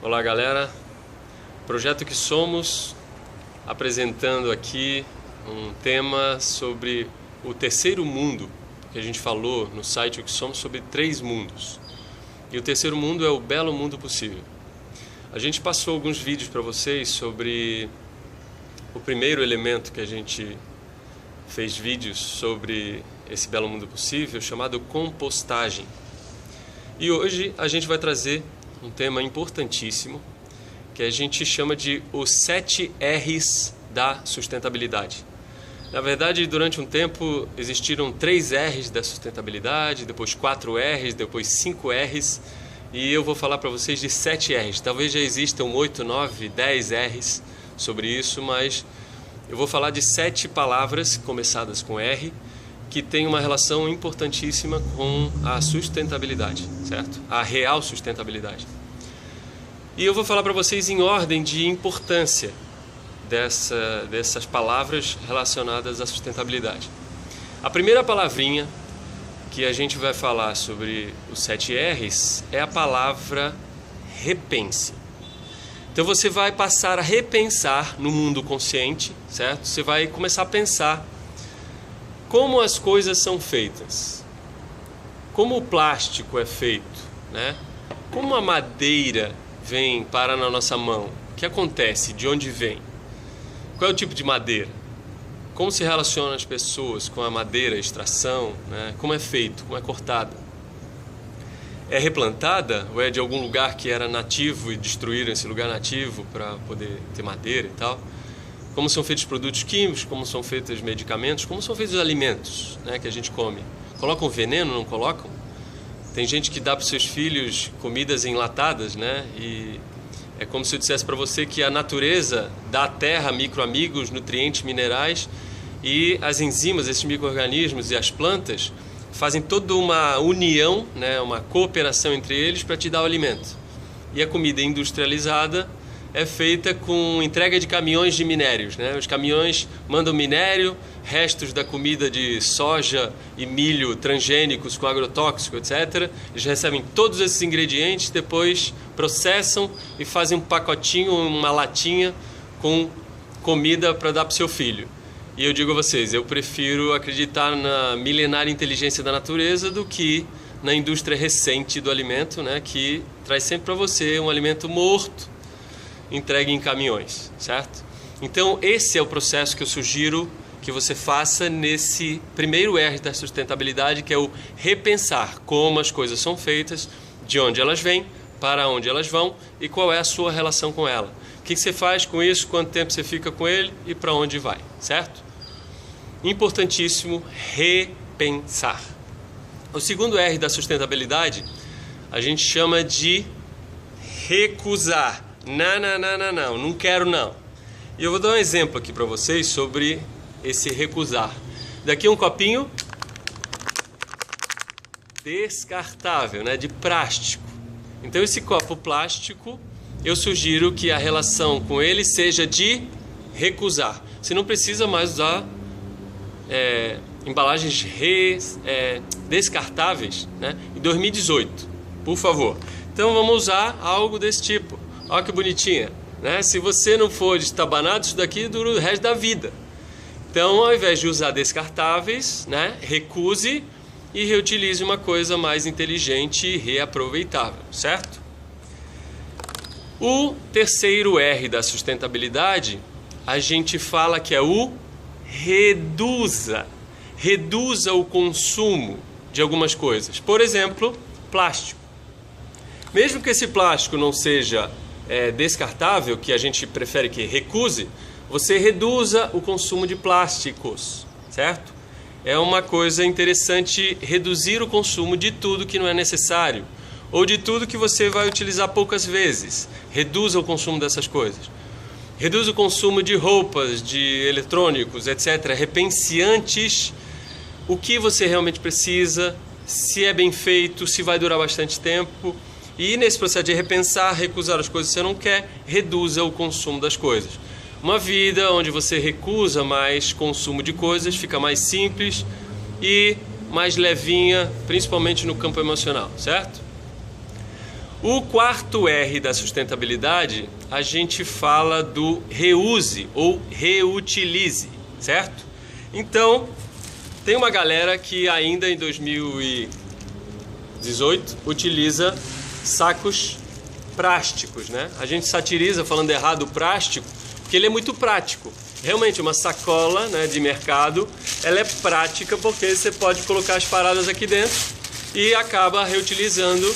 Olá galera, Projeto que Somos, apresentando aqui um tema sobre o terceiro mundo, que a gente falou no site O que Somos sobre 3 mundos. E o terceiro mundo é o belo mundo possível. A gente passou alguns vídeos para vocês sobre o primeiro elemento que a gente fez vídeos sobre esse belo mundo possível, chamado compostagem. E hoje a gente vai trazer um tema importantíssimo que a gente chama de os 7 R's da sustentabilidade. Na verdade, durante um tempo existiram 3 R's da sustentabilidade, depois 4 R's, depois 5 R's, e eu vou falar para vocês de 7 R's. Talvez já existam 8, 9, 10 R's sobre isso, mas eu vou falar de 7 palavras começadas com R, que tem uma relação importantíssima com a sustentabilidade, certo? A real sustentabilidade. E eu vou falar para vocês em ordem de importância dessas palavras relacionadas à sustentabilidade. A primeira palavrinha que a gente vai falar sobre os 7 R's é a palavra repense. Então você vai passar a repensar no mundo consciente, certo? Você vai começar a pensar como as coisas são feitas, como o plástico é feito, né? Como a madeira vem parar na nossa mão, o que acontece, de onde vem, qual é o tipo de madeira, como se relacionam as pessoas com a madeira, a extração, né? Como é feito, como é cortada, é replantada ou é de algum lugar que era nativo e destruíram esse lugar nativo para poder ter madeira e tal. Como são feitos produtos químicos, como são feitos medicamentos, como são feitos os alimentos, né, que a gente come. Colocam veneno, não colocam? Tem gente que dá para os seus filhos comidas enlatadas, né? E é como se eu dissesse para você que a natureza dá à terra micro-amigos, nutrientes, minerais, e as enzimas, esses micro-organismos e as plantas fazem toda uma união, né, uma cooperação entre eles para te dar o alimento. E a comida industrializada é feita com entrega de caminhões de minérios, né? Os caminhões mandam minério, restos da comida de soja e milho transgênicos com agrotóxico, etc. Eles recebem todos esses ingredientes, depois processam e fazem um pacotinho, uma latinha com comida para dar para o seu filho. E eu digo a vocês, eu prefiro acreditar na milenária inteligência da natureza do que na indústria recente do alimento, né? Que traz sempre para você um alimento morto, entregue em caminhões, certo? Então esse é o processo que eu sugiro que você faça nesse primeiro R da sustentabilidade, que é o repensar como as coisas são feitas, de onde elas vêm, para onde elas vão e qual é a sua relação com ela. O que você faz com isso, quanto tempo você fica com ele e para onde vai, certo? Importantíssimo, repensar. O segundo R da sustentabilidade a gente chama de recusar. Não quero não. E eu vou dar um exemplo aqui para vocês sobre esse recusar. Daqui um copinho descartável, né, de plástico. Então esse copo plástico, eu sugiro que a relação com ele seja de recusar. Você não precisa mais usar embalagens descartáveis, né, em 2018, por favor. Então vamos usar algo desse tipo. Olha que bonitinha, né? Se você não for destabanado, isso daqui dura o resto da vida. Então, ao invés de usar descartáveis, né, recuse e reutilize uma coisa mais inteligente e reaproveitável, certo? O terceiro R da sustentabilidade, a gente fala que é o reduza. Reduza o consumo de algumas coisas. Por exemplo, plástico. Mesmo que esse plástico não seja descartável, que a gente prefere que recuse, você reduza o consumo de plásticos, certo? É uma coisa interessante reduzir o consumo de tudo que não é necessário, ou de tudo que você vai utilizar poucas vezes. Reduza o consumo dessas coisas. Reduza o consumo de roupas, de eletrônicos, etc. Repense antes o que você realmente precisa, se é bem feito, se vai durar bastante tempo. E nesse processo de repensar, recusar as coisas que você não quer, reduza o consumo das coisas. Uma vida onde você recusa mais consumo de coisas fica mais simples e mais levinha, principalmente no campo emocional, certo? O quarto R da sustentabilidade, a gente fala do reuse ou reutilize, certo? Então, tem uma galera que ainda em 2018 utiliza sacos plásticos, né? A gente satiriza falando errado o plástico, porque ele é muito prático. Realmente, uma sacola, né, de mercado, ela é prática porque você pode colocar as paradas aqui dentro e acaba reutilizando,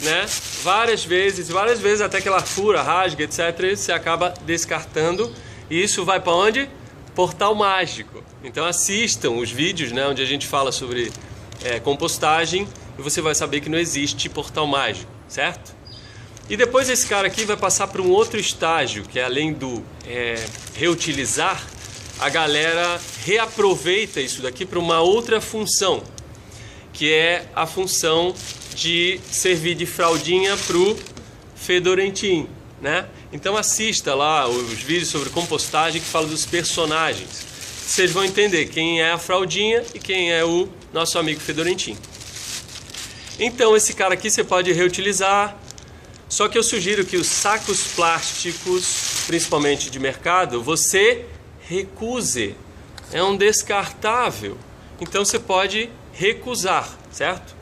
né, várias vezes até que ela fura, rasga, etc. E você acaba descartando. E isso vai para onde? Portal Mágico. Então assistam os vídeos, né, onde a gente fala sobre compostagem e você vai saber que não existe Portal Mágico, certo? E depois esse cara aqui vai passar para um outro estágio, que é além do reutilizar, a galera reaproveita isso daqui para uma outra função, que é a função de servir de fraldinha pro fedorentinho, né? Então assista lá os vídeos sobre compostagem que falam dos personagens. Vocês vão entender quem é a fraldinha e quem é o nosso amigo fedorentinho. Então esse cara aqui você pode reutilizar, só que eu sugiro que os sacos plásticos, principalmente de mercado, você recuse. É um descartável. Então você pode recusar, certo?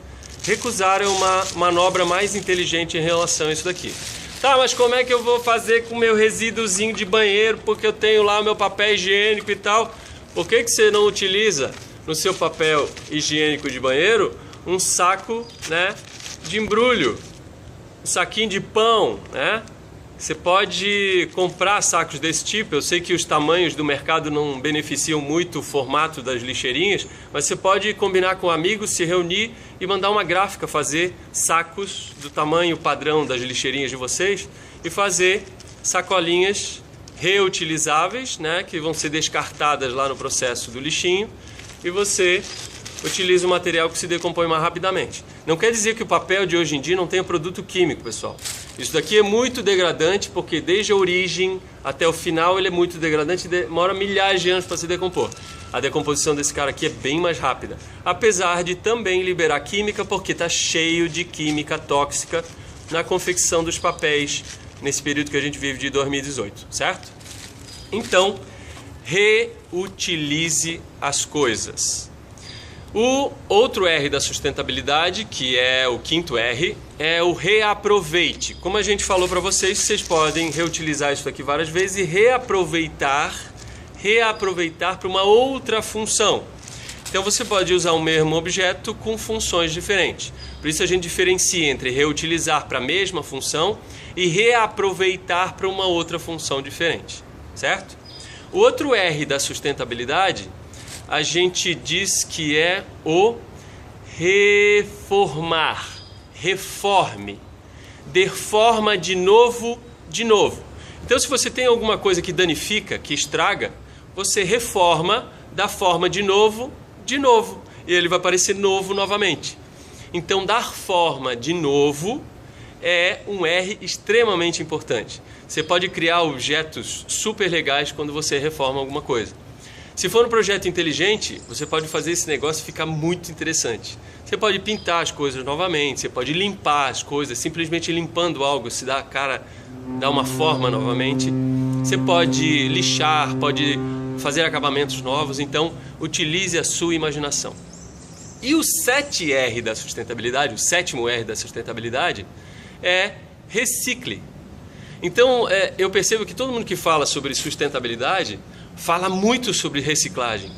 Recusar é uma manobra mais inteligente em relação a isso daqui. Tá, mas como é que eu vou fazer com o meu resíduozinho de banheiro, porque eu tenho lá o meu papel higiênico e tal? Por que você não utiliza no seu papel higiênico de banheiro um saco, né, de embrulho? Um saquinho de pão, né? Você pode comprar sacos desse tipo. Eu sei que os tamanhos do mercado não beneficiam muito o formato das lixeirinhas, mas você pode combinar com amigos, se reunir e mandar uma gráfica fazer sacos do tamanho padrão das lixeirinhas de vocês e fazer sacolinhas reutilizáveis, né, que vão ser descartadas lá no processo do lixinho, e você utiliza um material que se decompõe mais rapidamente. Não quer dizer que o papel de hoje em dia não tenha produto químico, pessoal. Isso daqui é muito degradante, porque desde a origem até o final ele é muito degradante e demora milhares de anos para se decompor. A decomposição desse cara aqui é bem mais rápida, apesar de também liberar química, porque está cheio de química tóxica na confecção dos papéis nesse período que a gente vive de 2018, certo? Então, reutilize as coisas. O outro R da sustentabilidade, que é o quinto R, é o reaproveite. Como a gente falou para vocês, vocês podem reutilizar isso aqui várias vezes e reaproveitar para uma outra função. Então você pode usar o mesmo objeto com funções diferentes. Por isso a gente diferencia entre reutilizar para a mesma função e reaproveitar para uma outra função diferente, certo? O outro R da sustentabilidade, a gente diz que é o reformar, reforme, deforma de novo. Então se você tem alguma coisa que danifica, que estraga, você reforma da forma de novo, e ele vai parecer novo novamente. Então dar forma de novo é um R extremamente importante. Você pode criar objetos super legais quando você reforma alguma coisa. Se for um projeto inteligente, você pode fazer esse negócio ficar muito interessante. Você pode pintar as coisas novamente, você pode limpar as coisas, simplesmente limpando algo, se dá a cara, dá uma forma novamente. Você pode lixar, pode fazer acabamentos novos, então utilize a sua imaginação. E o 7R da sustentabilidade, o sétimo R da sustentabilidade, é recicle. Então eu percebo que todo mundo que fala sobre sustentabilidade fala muito sobre reciclagem.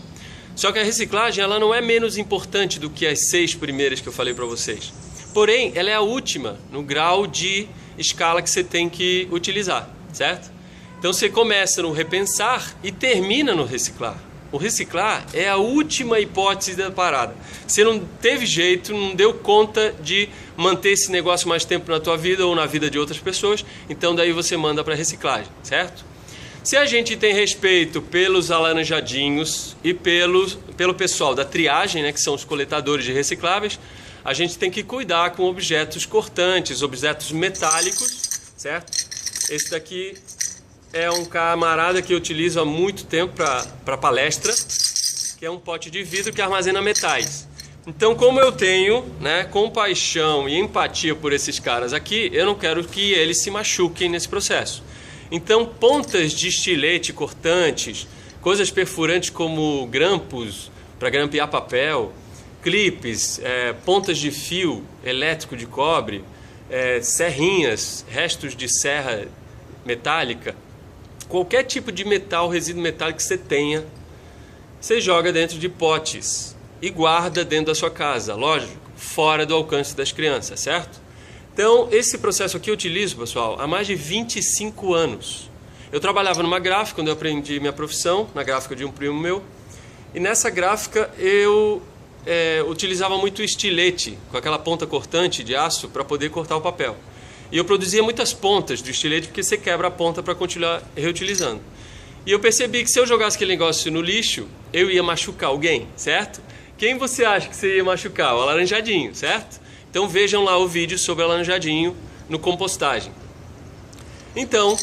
Só que a reciclagem ela não é menos importante do que as 6 primeiras que eu falei para vocês. Porém, ela é a última no grau de escala que você tem que utilizar, certo? Então você começa no repensar e termina no reciclar. O reciclar é a última hipótese da parada. Você não teve jeito, não deu conta de manter esse negócio mais tempo na tua vida ou na vida de outras pessoas, então daí você manda para reciclagem, certo? Se a gente tem respeito pelos alaranjadinhos e pelo pessoal da triagem, né, que são os coletadores de recicláveis, a gente tem que cuidar com objetos cortantes, objetos metálicos, certo? Esse daqui é um camarada que eu utilizo há muito tempo para palestra, que é um pote de vidro que armazena metais. Então, como eu tenho, né, compaixão e empatia por esses caras aqui, eu não quero que eles se machuquem nesse processo. Então, pontas de estilete cortantes, coisas perfurantes como grampos para grampear papel, clipes, pontas de fio elétrico de cobre, serrinhas, restos de serra metálica, qualquer tipo de metal, resíduo metálico que você tenha, você joga dentro de potes e guarda dentro da sua casa, lógico, fora do alcance das crianças, certo? Então, esse processo aqui eu utilizo, pessoal, há mais de 25 anos. Eu trabalhava numa gráfica, quando eu aprendi minha profissão, na gráfica de um primo meu, e nessa gráfica eu utilizava muito estilete, com aquela ponta cortante de aço, para poder cortar o papel. E eu produzia muitas pontas do estilete, porque você quebra a ponta para continuar reutilizando. E eu percebi que se eu jogasse aquele negócio no lixo, eu ia machucar alguém, certo? Quem você acha que você ia machucar? O alaranjadinho, certo? Então vejam lá o vídeo sobre o alaranjadinho no compostagem. Então,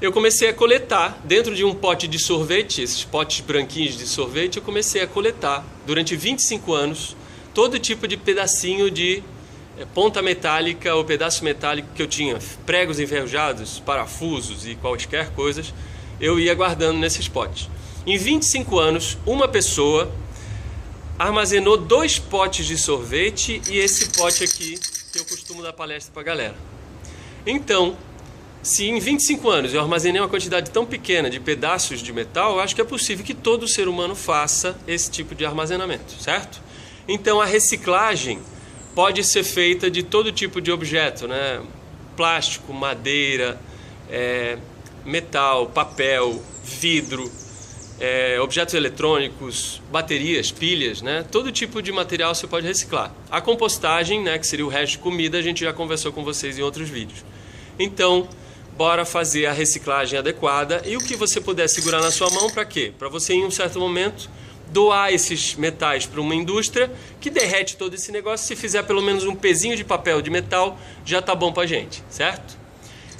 eu comecei a coletar, dentro de um pote de sorvete, esses potes branquinhos de sorvete, eu comecei a coletar, durante 25 anos, todo tipo de pedacinho de ponta metálica ou pedaço metálico que eu tinha, pregos enferrujados, parafusos e quaisquer coisas, eu ia guardando nesses potes. Em 25 anos, uma pessoa armazenou 2 potes de sorvete e esse pote aqui que eu costumo dar palestra para a galera. Então, se em 25 anos eu armazenei uma quantidade tão pequena de pedaços de metal, eu acho que é possível que todo ser humano faça esse tipo de armazenamento, certo? Então a reciclagem pode ser feita de todo tipo de objeto, né? Plástico, madeira, metal, papel, vidro, objetos eletrônicos, baterias, pilhas, né? Todo tipo de material você pode reciclar. A compostagem, né, que seria o resto de comida, a gente já conversou com vocês em outros vídeos. Então, bora fazer a reciclagem adequada e o que você puder segurar na sua mão, para quê? Para você em um certo momento doar esses metais para uma indústria que derrete todo esse negócio. Se fizer pelo menos um pezinho de papel de metal, já tá bom pra gente, certo?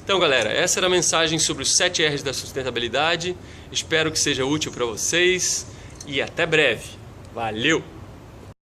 Então, galera, essa era a mensagem sobre os 7 R's da sustentabilidade. Espero que seja útil para vocês e até breve. Valeu!